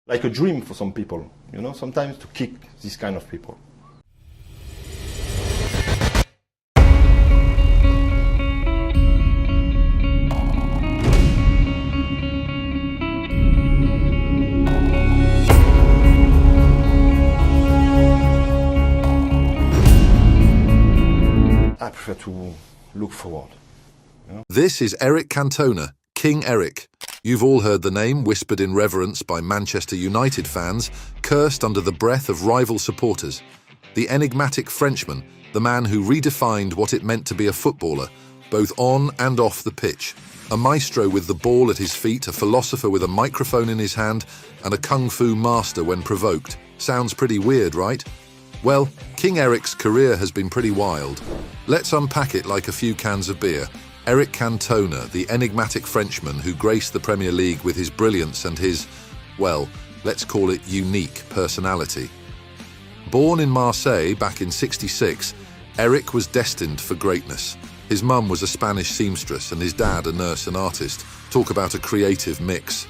like a dream for some people, you know, sometimes to kick this kind of people. I prefer to look forward. You know? This is Eric Cantona, King Eric. You've all heard the name whispered in reverence by Manchester United fans, cursed under the breath of rival supporters. The enigmatic Frenchman, the man who redefined what it meant to be a footballer, both on and off the pitch. A maestro with the ball at his feet, a philosopher with a microphone in his hand, and a kung fu master when provoked. Sounds pretty weird, right? Well, King Eric's career has been pretty wild. Let's unpack it like a few cans of beer. Eric Cantona, the enigmatic Frenchman who graced the Premier League with his brilliance and his, well, let's call it unique personality. Born in Marseille back in '66, Eric was destined for greatness. His mum was a Spanish seamstress and his dad a nurse and artist. Talk about a creative mix.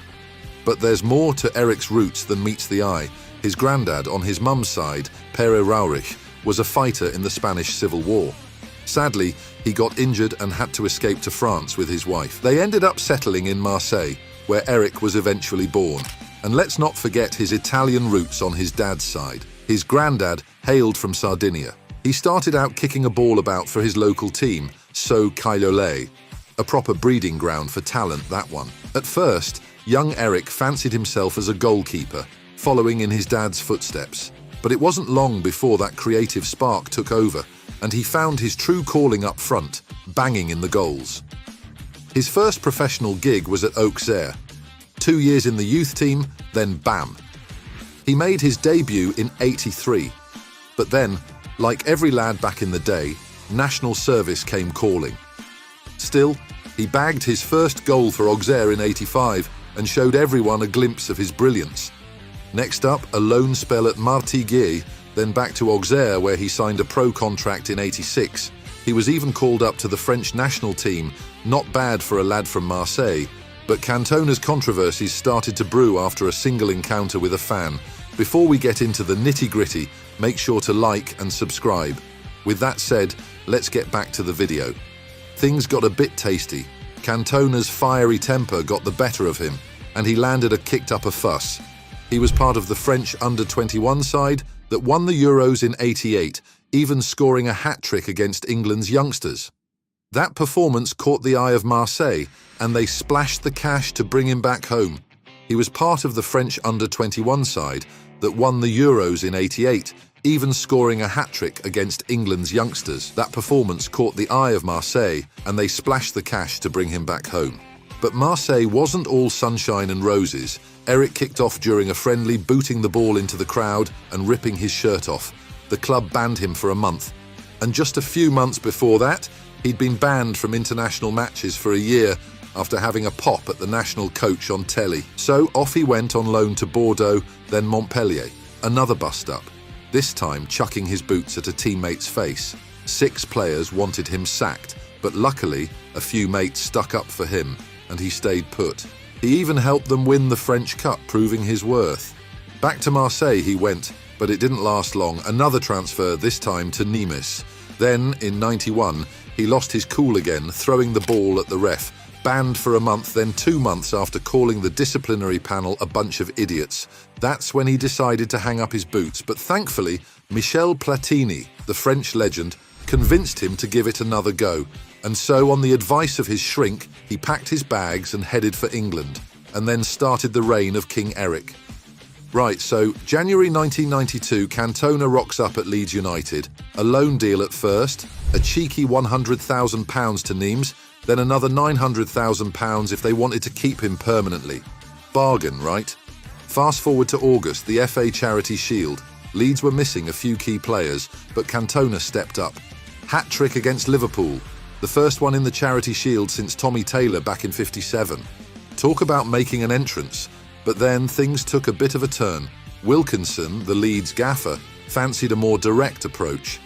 But there's more to Eric's roots than meets the eye. His granddad, on his mum's side, Pere Raurich, was a fighter in the Spanish Civil War. Sadly, he got injured and had to escape to France with his wife. They ended up settling in Marseille, where Eric was eventually born. And let's not forget his Italian roots on his dad's side. His granddad hailed from Sardinia. He started out kicking a ball about for his local team, So Cagliolei, a proper breeding ground for talent, that one. At first, young Eric fancied himself as a goalkeeper, following in his dad's footsteps. But it wasn't long before that creative spark took over, and he found his true calling up front, banging in the goals. His first professional gig was at Auxerre. 2 years in the youth team, then bam. He made his debut in '83. But then, like every lad back in the day, national service came calling. Still, he bagged his first goal for Auxerre in '85 and showed everyone a glimpse of his brilliance. Next up, a loan spell at Martigues, then back to Auxerre where he signed a pro contract in '86. He was even called up to the French national team, not bad for a lad from Marseille, but Cantona's controversies started to brew after a single encounter with a fan. Before we get into the nitty-gritty, make sure to like and subscribe. With that said, let's get back to the video. Things got a bit tasty. Cantona's fiery temper got the better of him, and he landed a kicked-up a fuss. He was part of the French under-21 side that won the Euros in '88, even scoring a hat-trick against England's youngsters. That performance caught the eye of Marseille, and they splashed the cash to bring him back home. He was part of the French under-21 side that won the Euros in '88, even scoring a hat-trick against England's youngsters. That performance caught the eye of Marseille, and they splashed the cash to bring him back home. But Marseille wasn't all sunshine and roses. Eric kicked off during a friendly, booting the ball into the crowd and ripping his shirt off. The club banned him for a month. And just a few months before that, he'd been banned from international matches for a year after having a pop at the national coach on telly. So off he went on loan to Bordeaux, then Montpellier. Another bust-up, this time chucking his boots at a teammate's face. 6 players wanted him sacked, but luckily, a few mates stuck up for him, and he stayed put. He even helped them win the French Cup, proving his worth. Back to Marseille he went, but it didn't last long. Another transfer, this time to Nimes. Then, in '91, he lost his cool again, throwing the ball at the ref. Banned for a month, then 2 months after calling the disciplinary panel a bunch of idiots. That's when he decided to hang up his boots, but thankfully, Michel Platini, the French legend, convinced him to give it another go. And so, on the advice of his shrink, he packed his bags and headed for England, and then started the reign of King Eric. Right, so January 1992, Cantona rocks up at Leeds United. A loan deal at first, a cheeky £100,000 to Nimes, then another £900,000 if they wanted to keep him permanently. Bargain, right? Fast forward to August, the FA Charity Shield. Leeds were missing a few key players, but Cantona stepped up. Hat-trick against Liverpool, the first one in the Charity Shield since Tommy Taylor back in '57. Talk about making an entrance. But then things took a bit of a turn. Wilkinson, the Leeds gaffer, fancied a more direct approach.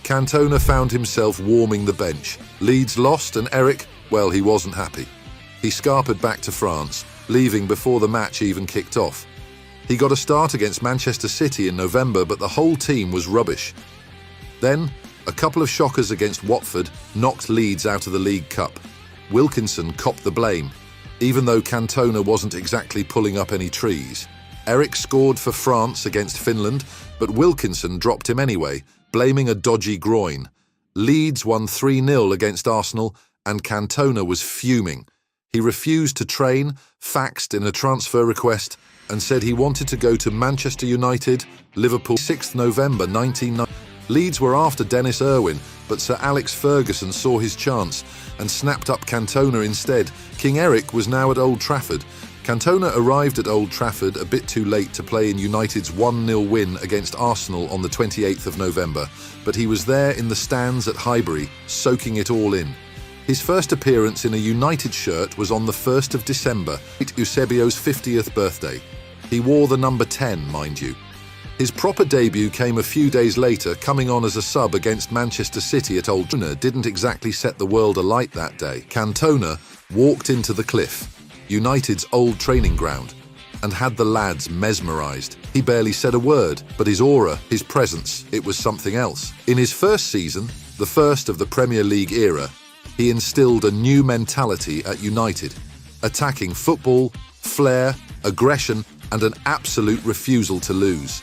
Cantona found himself warming the bench. Leeds lost and Eric, well, he wasn't happy. He scarpered back to France, leaving before the match even kicked off. He got a start against Manchester City in November, but the whole team was rubbish. Then, a couple of shockers against Watford knocked Leeds out of the League Cup. Wilkinson copped the blame, even though Cantona wasn't exactly pulling up any trees. Eric scored for France against Finland, but Wilkinson dropped him anyway, blaming a dodgy groin. Leeds won 3-0 against Arsenal, and Cantona was fuming. He refused to train, faxed in a transfer request, and said he wanted to go to Manchester United, Liverpool. 6th November 1990. Leeds were after Dennis Irwin, but Sir Alex Ferguson saw his chance and snapped up Cantona instead. King Eric was now at Old Trafford. Cantona arrived at Old Trafford a bit too late to play in United's 1-0 win against Arsenal on the 28th of November, but he was there in the stands at Highbury, soaking it all in. His first appearance in a United shirt was on the 1st of December, Eusebio's 50th birthday. He wore the number 10, mind you. His proper debut came a few days later, coming on as a sub against Manchester City at Old Trafford. Didn't exactly set the world alight that day. Cantona walked into the Cliff, United's old training ground, and had the lads mesmerised. He barely said a word, but his aura, his presence, it was something else. In his first season, the first of the Premier League era, he instilled a new mentality at United, attacking football, flair, aggression, and an absolute refusal to lose.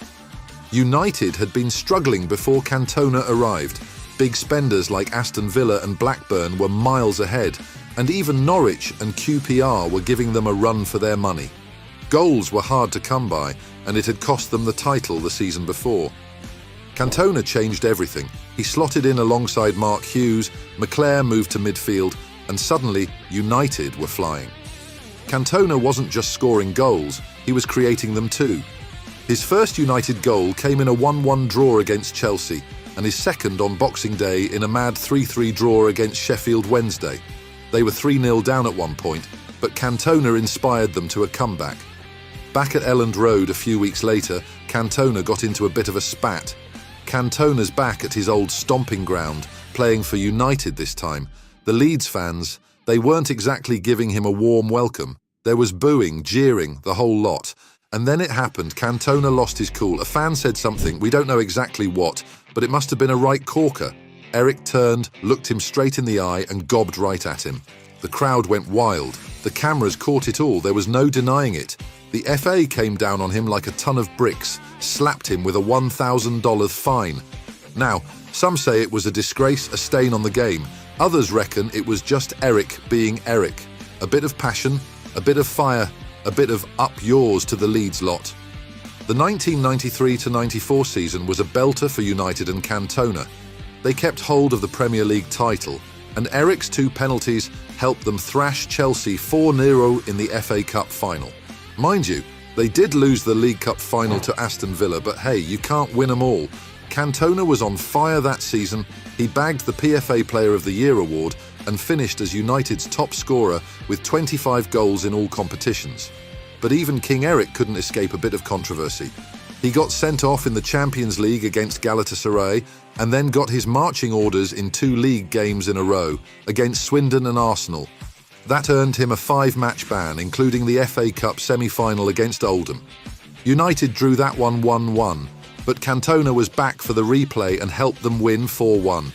United had been struggling before Cantona arrived. Big spenders like Aston Villa and Blackburn were miles ahead, and even Norwich and QPR were giving them a run for their money. Goals were hard to come by, and it had cost them the title the season before. Cantona changed everything. He slotted in alongside Mark Hughes, McClare moved to midfield, and suddenly United were flying. Cantona wasn't just scoring goals, he was creating them too. His first United goal came in a 1-1 draw against Chelsea, and his second on Boxing Day in a mad 3-3 draw against Sheffield Wednesday. They were 3-0 down at one point, but Cantona inspired them to a comeback. Back at Elland Road a few weeks later, Cantona got into a bit of a spat. Cantona's back at his old stomping ground, playing for United this time. The Leeds fans, they weren't exactly giving him a warm welcome. There was booing, jeering, the whole lot. And then it happened. Cantona lost his cool. A fan said something, we don't know exactly what, but it must have been a right corker. Eric turned, looked him straight in the eye and gobbed right at him. The crowd went wild. The cameras caught it all. There was no denying it. The FA came down on him like a ton of bricks, slapped him with a $1,000 fine. Now, some say it was a disgrace, a stain on the game. Others reckon it was just Eric being Eric. A bit of passion, a bit of fire, a bit of up yours to the Leeds lot. The 1993-94 season was a belter for United and Cantona. They kept hold of the Premier League title, and Eric's 2 penalties helped them thrash Chelsea 4-0 in the FA Cup final. Mind you, they did lose the League Cup final to Aston Villa, but hey, you can't win them all. Cantona was on fire that season. He bagged the PFA Player of the Year award and finished as United's top scorer with 25 goals in all competitions. But even King Eric couldn't escape a bit of controversy. He got sent off in the Champions League against Galatasaray and then got his marching orders in 2 league games in a row against Swindon and Arsenal. That earned him a 5-match ban, including the FA Cup semi-final against Oldham. United drew that one 1-1, but Cantona was back for the replay and helped them win 4-1.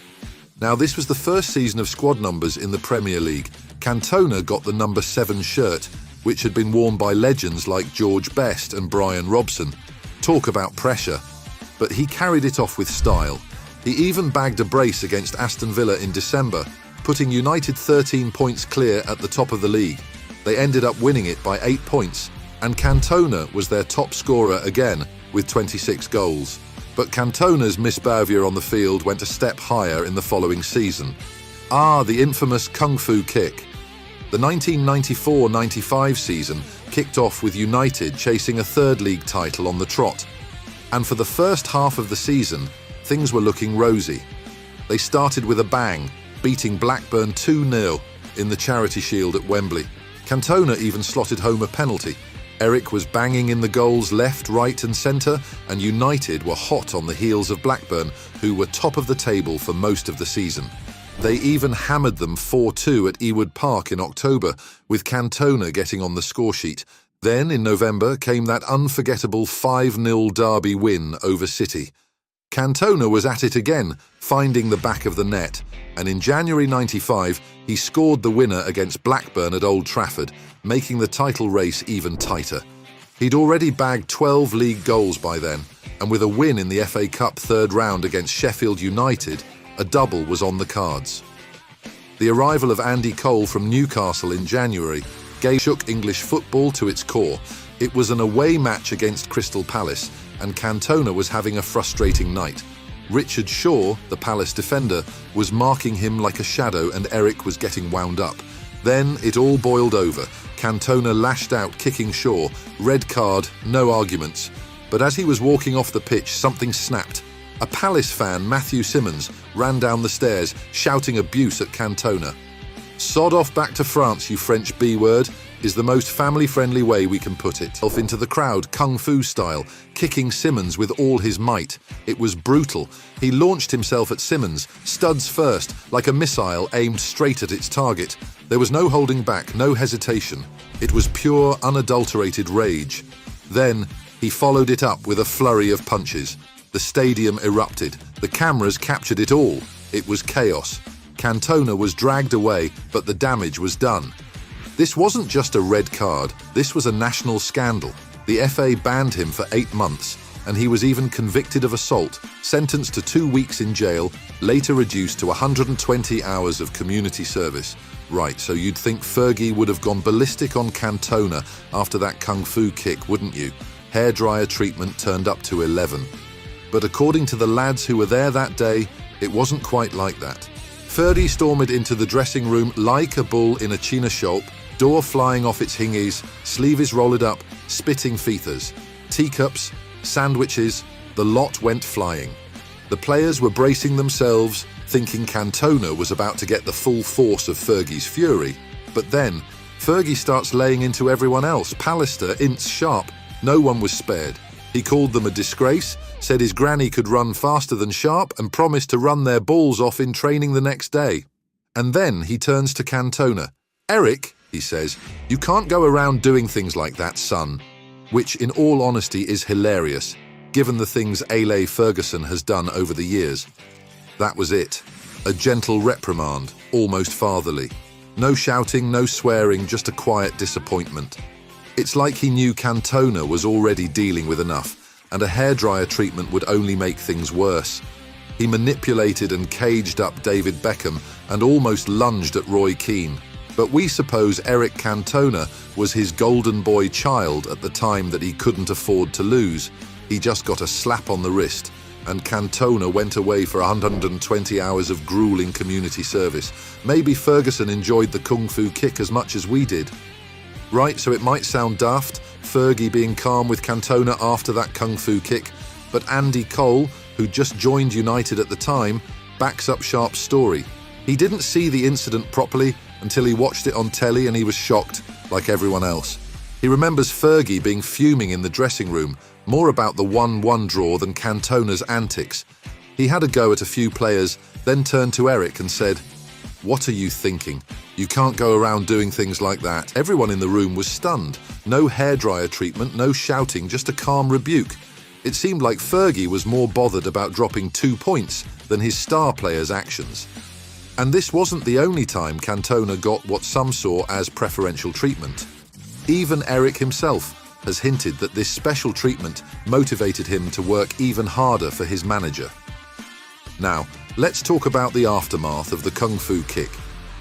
Now, this was the first season of squad numbers in the Premier League. Cantona got the number 7 shirt, which had been worn by legends like George Best and Brian Robson. Talk about pressure. But he carried it off with style. He even bagged a brace against Aston Villa in December, putting United 13 points clear at the top of the league. They ended up winning it by 8 points, and Cantona was their top scorer again with 26 goals. But Cantona's misbehaviour on the field went a step higher in the following season. The infamous Kung Fu kick. The 1994-95 season kicked off with United chasing a 3rd league title on the trot. And for the first half of the season, things were looking rosy. They started with a bang, beating Blackburn 2-0 in the Charity Shield at Wembley. Cantona even slotted home a penalty. Eric was banging in the goals left, right and centre, and United were hot on the heels of Blackburn, who were top of the table for most of the season. They even hammered them 4-2 at Ewood Park in October, with Cantona getting on the scoresheet. Then, in November, came that unforgettable 5-0 derby win over City. Cantona was at it again, finding the back of the net, and in January '95, he scored the winner against Blackburn at Old Trafford, making the title race even tighter. He'd already bagged 12 league goals by then, and with a win in the FA Cup third round against Sheffield United, a double was on the cards. The arrival of Andy Cole from Newcastle in January shook English football to its core. It was an away match against Crystal Palace, and Cantona was having a frustrating night. Richard Shaw, the Palace defender, was marking him like a shadow, and Eric was getting wound up. Then it all boiled over. Cantona lashed out, kicking Shaw. Red card, no arguments. But as he was walking off the pitch, something snapped. A Palace fan, Matthew Simmons, ran down the stairs, shouting abuse at Cantona. "Sod off back to France, you French B-word," is the most family-friendly way we can put it. Off into the crowd, kung fu style, kicking Simmons with all his might. It was brutal. He launched himself at Simmons, studs first, like a missile aimed straight at its target. There was no holding back, no hesitation. It was pure, unadulterated rage. Then he followed it up with a flurry of punches. The stadium erupted. The cameras captured it all. It was chaos. Cantona was dragged away, but the damage was done. This wasn't just a red card, this was a national scandal. The FA banned him for 8 months, and he was even convicted of assault, sentenced to 2 weeks in jail, later reduced to 120 hours of community service. Right, so you'd think Fergie would have gone ballistic on Cantona after that kung fu kick, wouldn't you? Hairdryer treatment turned up to 11. But according to the lads who were there that day, it wasn't quite like that. Fergie stormed into the dressing room like a bull in a china shop, door flying off its hinges, sleeves rolled up, spitting feathers. Teacups, sandwiches, the lot went flying. The players were bracing themselves, thinking Cantona was about to get the full force of Fergie's fury. But then, Fergie starts laying into everyone else, Pallister, Ince, Sharp. No one was spared. He called them a disgrace, said his granny could run faster than Sharp, and promised to run their balls off in training the next day. And then he turns to Cantona. "Eric," he says, "you can't go around doing things like that, son." Which, in all honesty, is hilarious, given the things Ale Ferguson has done over the years. That was it. A gentle reprimand, almost fatherly. No shouting, no swearing, just a quiet disappointment. It's like he knew Cantona was already dealing with enough, and a hairdryer treatment would only make things worse. He manipulated and caged up David Beckham and almost lunged at Roy Keane. But we suppose Eric Cantona was his golden boy child at the time that he couldn't afford to lose. He just got a slap on the wrist, and Cantona went away for 120 hours of grueling community service. Maybe Ferguson enjoyed the kung fu kick as much as we did. Right, so it might sound daft, Fergie being calm with Cantona after that kung fu kick, but Andy Cole, who just joined United at the time, backs up Sharp's story. He didn't see the incident properly until he watched it on telly, and he was shocked, like everyone else. He remembers Fergie being fuming in the dressing room, more about the 1-1 draw than Cantona's antics. He had a go at a few players, then turned to Eric and said, "What are you thinking? You can't go around doing things like that." Everyone in the room was stunned. No hairdryer treatment, no shouting, just a calm rebuke. It seemed like Fergie was more bothered about dropping 2 points than his star players' actions. And this wasn't the only time Cantona got what some saw as preferential treatment. Even Eric himself has hinted that this special treatment motivated him to work even harder for his manager. Now, let's talk about the aftermath of the kung fu kick.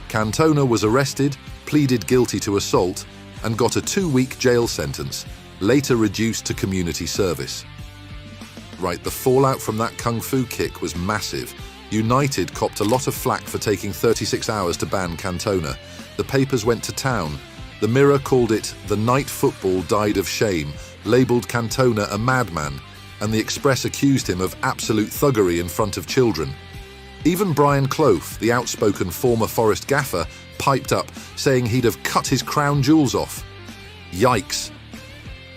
Cantona was arrested, pleaded guilty to assault, and got a 2-week jail sentence, later reduced to community service. Right, the fallout from that kung fu kick was massive. United copped a lot of flack for taking 36 hours to ban Cantona. The papers went to town. The Mirror called it "The night football died of shame," labelled Cantona a madman, and the Express accused him of absolute thuggery in front of children. Even Brian Clough, the outspoken former Forest gaffer, piped up, saying he'd have cut his crown jewels off. Yikes.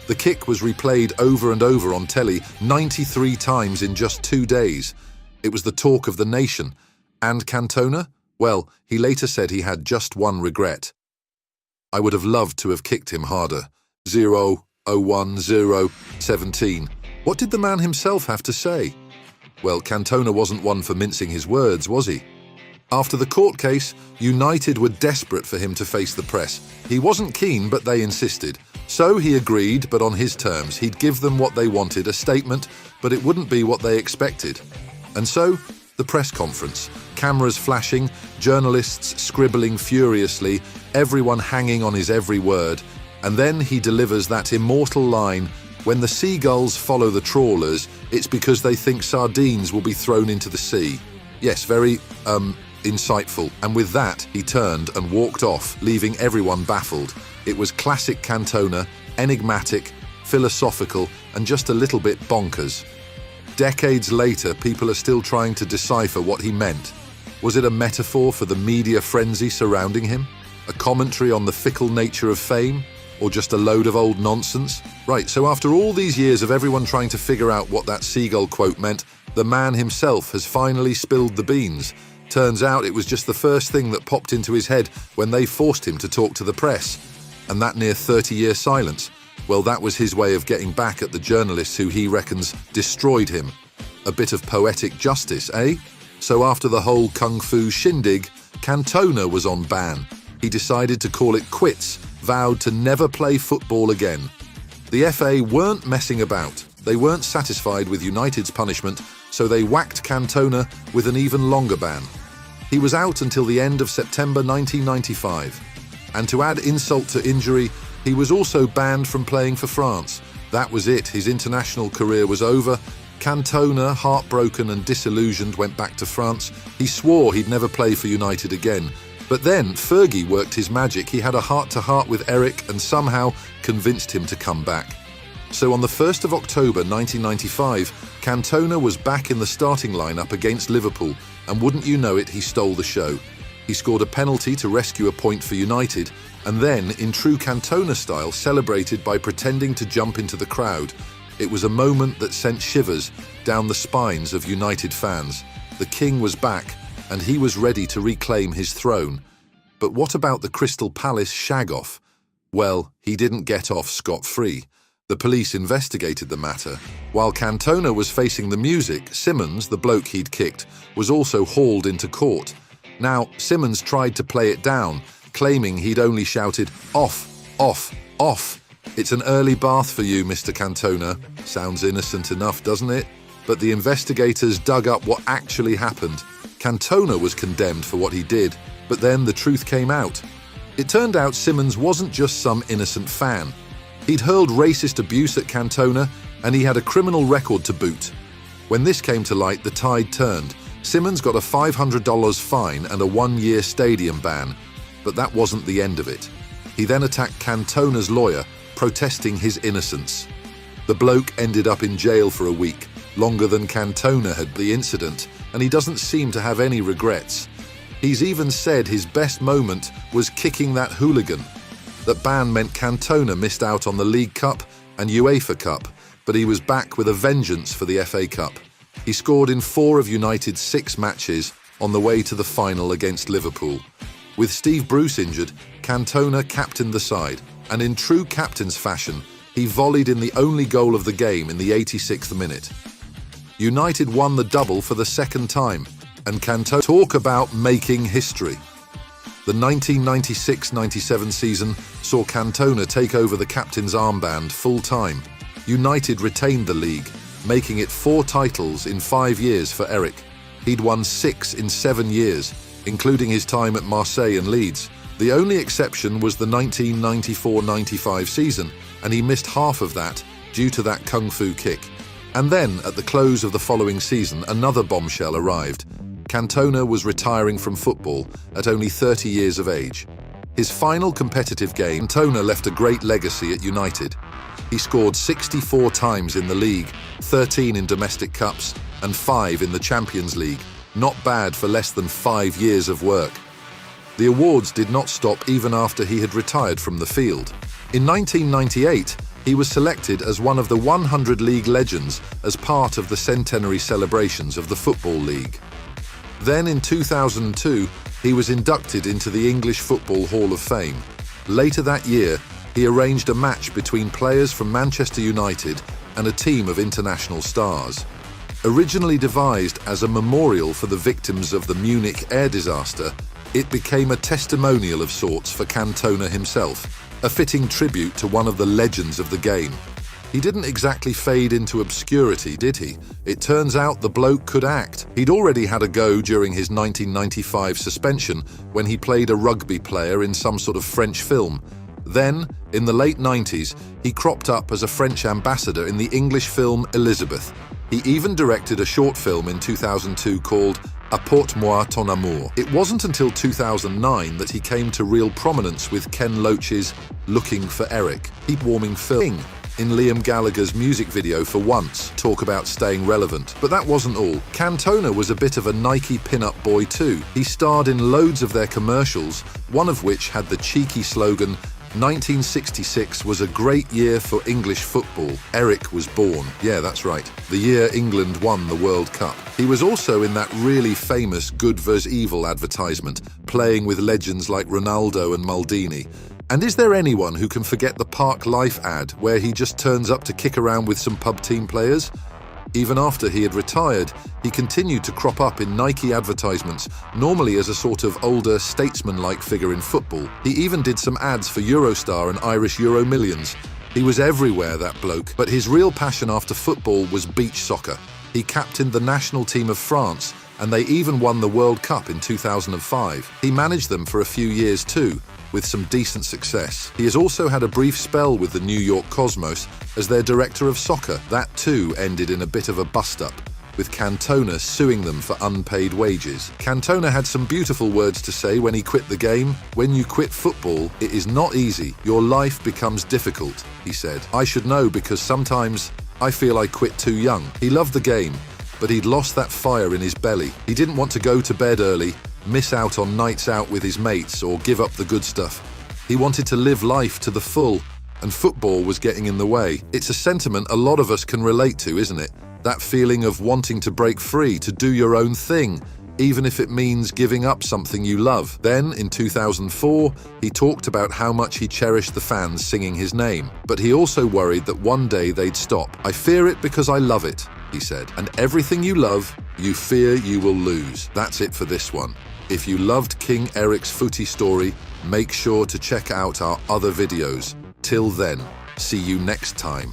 The kick was replayed over and over on telly 93 times in just 2 days. It was the talk of the nation. And Cantona? Well, he later said he had just one regret. "I would have loved to have kicked him harder. 0-0-1-0-17. What did the man himself have to say? Well, Cantona wasn't one for mincing his words, was he? After the court case, United were desperate for him to face the press. He wasn't keen, but they insisted. So he agreed, but on his terms. He'd give them what they wanted, a statement, but it wouldn't be what they expected. And so, the press conference. Cameras flashing, journalists scribbling furiously, everyone hanging on his every word. And then he delivers that immortal line, "When the seagulls follow the trawlers, it's because they think sardines will be thrown into the sea." Yes, very, insightful. And with that, he turned and walked off, leaving everyone baffled. It was classic Cantona, enigmatic, philosophical, and just a little bit bonkers. Decades later, people are still trying to decipher what he meant. Was it a metaphor for the media frenzy surrounding him? A commentary on the fickle nature of fame? Or just a load of old nonsense? Right, so after all these years of everyone trying to figure out what that seagull quote meant, the man himself has finally spilled the beans. Turns out it was just the first thing that popped into his head when they forced him to talk to the press. And that near 30-year silence, well, that was his way of getting back at the journalists who he reckons destroyed him. A bit of poetic justice, eh? So after the whole kung fu shindig, Cantona was on ban. He decided to call it quits, vowed to never play football again. The FA weren't messing about. They weren't satisfied with United's punishment, so they whacked Cantona with an even longer ban. He was out until the end of September 1995. And to add insult to injury, he was also banned from playing for France. That was it, his international career was over. Cantona, heartbroken and disillusioned, went back to France. He swore he'd never play for United again. But then Fergie worked his magic. He had a heart-to-heart with Eric and somehow convinced him to come back. So on the 1st of October 1995, Cantona was back in the starting lineup against Liverpool, and wouldn't you know it, he stole the show. He scored a penalty to rescue a point for United, and then, in true Cantona style, celebrated by pretending to jump into the crowd. It was a moment that sent shivers down the spines of United fans. The king was back, and he was ready to reclaim his throne. But what about the Crystal Palace shag-off? Well, he didn't get off scot-free. The police investigated the matter. While Cantona was facing the music, Simmons, the bloke he'd kicked, was also hauled into court. Now, Simmons tried to play it down, claiming he'd only shouted, "Off, off, off. It's an early bath for you, Mr. Cantona." Sounds innocent enough, doesn't it? But the investigators dug up what actually happened. Cantona was condemned for what he did, but then the truth came out. It turned out Simmons wasn't just some innocent fan. He'd hurled racist abuse at Cantona, and he had a criminal record to boot. When this came to light, the tide turned. Simmons got a $500 fine and a 1-year stadium ban, but that wasn't the end of it. He then attacked Cantona's lawyer, protesting his innocence. The bloke ended up in jail for a week, longer than Cantona had the incident, and he doesn't seem to have any regrets. He's even said his best moment was kicking that hooligan. That ban meant Cantona missed out on the League Cup and UEFA Cup, but he was back with a vengeance for the FA Cup. He scored in 4 of United's 6 matches on the way to the final against Liverpool. With Steve Bruce injured, Cantona captained the side, and in true captain's fashion, he volleyed in the only goal of the game in the 86th minute. United won the double for the second time, and Cantona talk about making history. The 1996-97 season saw Cantona take over the captain's armband full-time. United retained the league, making it 4 titles in 5 years for Eric. He'd won 6 in 7 years, including his time at Marseille and Leeds. The only exception was the 1994-95 season, and he missed half of that due to that kung fu kick. And then, at the close of the following season, another bombshell arrived. Cantona was retiring from football at only 30 years of age. His final competitive game, Cantona left a great legacy at United. He scored 64 times in the league, 13 in domestic cups, and 5 in the Champions League. Not bad for less than 5 years of work. The awards did not stop even after he had retired from the field. In 1998, he was selected as one of the 100 league legends as part of the centenary celebrations of the Football League. Then in 2002, he was inducted into the English Football Hall of Fame. Later that year, he arranged a match between players from Manchester United and a team of international stars. Originally devised as a memorial for the victims of the Munich air disaster, it became a testimonial of sorts for Cantona himself, a fitting tribute to one of the legends of the game. He didn't exactly fade into obscurity, did he? It turns out the bloke could act. He'd already had a go during his 1995 suspension when he played a rugby player in some sort of French film. Then, in the late 90s, he cropped up as a French ambassador in the English film Elizabeth. He even directed a short film in 2002 called Apporte-moi ton amour. It wasn't until 2009 that he came to real prominence with Ken Loach's Looking for Eric, heat-warming film in Liam Gallagher's music video for Once. Talk about staying relevant. But that wasn't all. Cantona was a bit of a Nike pin-up boy too. He starred in loads of their commercials, one of which had the cheeky slogan, "1966 was a great year for English football. Eric was born." Yeah, that's right. The year England won the World Cup. He was also in that really famous Good vs. Evil advertisement, playing with legends like Ronaldo and Maldini. And is there anyone who can forget the Park Life ad where he just turns up to kick around with some pub team players? Even after he had retired, he continued to crop up in Nike advertisements, normally as a sort of older statesman-like figure in football. He even did some ads for Eurostar and Irish Euro Millions. He was everywhere, that bloke, but his real passion after football was beach soccer. He captained the national team of France, and they even won the World Cup in 2005. He managed them for a few years too, with some decent success. He has also had a brief spell with the New York Cosmos as their director of soccer. That too ended in a bit of a bust-up, with Cantona suing them for unpaid wages. Cantona had some beautiful words to say when he quit the game. "When you quit football, it is not easy. Your life becomes difficult," he said. "I should know because sometimes I feel I quit too young." He loved the game, but he'd lost that fire in his belly. He didn't want to go to bed early, miss out on nights out with his mates, or give up the good stuff. He wanted to live life to the full, and football was getting in the way. It's a sentiment a lot of us can relate to, isn't it? That feeling of wanting to break free, to do your own thing, even if it means giving up something you love. Then, in 2004, he talked about how much he cherished the fans singing his name, but he also worried that one day they'd stop. "I fear it because I love it," he said. And everything you love, you fear you will lose. That's it for this one. If you loved King Eric's footy story, make sure to check out our other videos. Till then, see you next time.